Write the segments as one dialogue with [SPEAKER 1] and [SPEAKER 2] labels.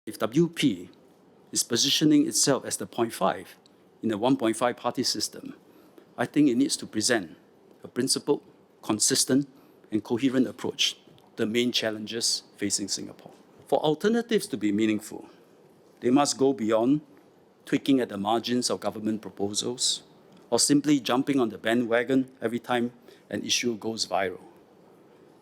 [SPEAKER 1] If WP is positioning itself as the 0.5 in a 1.5 party system, I think it needs to present a principled, consistent, and coherent approach to the main challenges facing Singapore. For alternatives to be meaningful, they must go beyond tweaking at the margins of government proposals or simply jumping on the bandwagon every time an issue goes viral.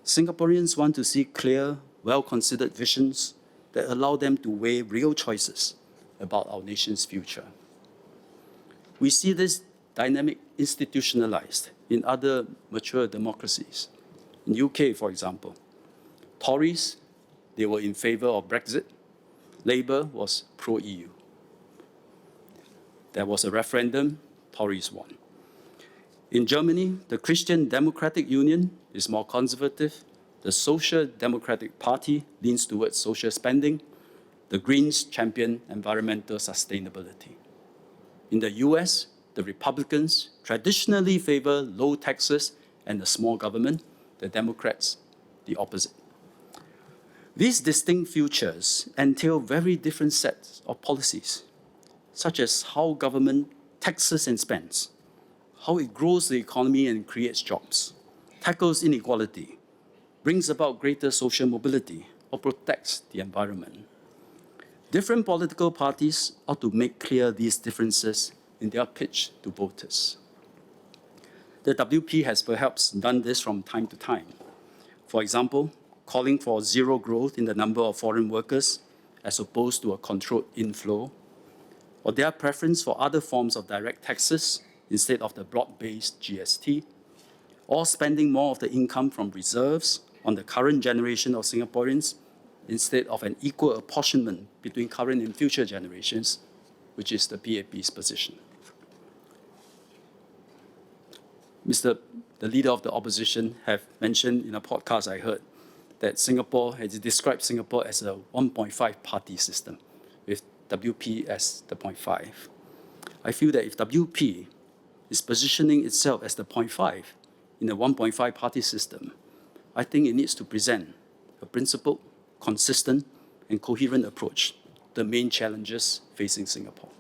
[SPEAKER 1] Singaporeans want to see clear, well-considered visions that allow them to weigh real choices about our nation's future. We see this dynamic institutionalized in other mature democracies. In UK, for example, Tories, they were in favor of Brexit. Labour was pro-EU. There was a referendum, Tories won. In Germany, the Christian Democratic Union is more conservative. The Social Democratic Party leans towards social spending. The Greens champion environmental sustainability. In the US, the Republicans traditionally favor low taxes and a small government. The Democrats, the opposite. These distinct futures entail very different sets of policies, such as how government taxes and spends, how it grows the economy and creates jobs, tackles inequality, brings about greater social mobility, or protects the environment. Different political parties ought to make clear these differences in their pitch to voters. The WP has perhaps done this from time to time. For example, calling for zero growth in the number of foreign workers as opposed to a controlled inflow, or their preference for other forms of direct taxes instead of the broad-based GST, or spending more of the income from reserves on the current generation of Singaporeans instead of an equal apportionment between current and future generations, which is the PAP's position. The leader of the opposition have mentioned in a podcast I heard that Singapore has described Singapore as a 1.5 party system with WP as the 0.5. I feel that if WP is positioning itself as the 0.5 in a 1.5 party system, I think it needs to present a principled, consistent, and coherent approach to the main challenges facing Singapore.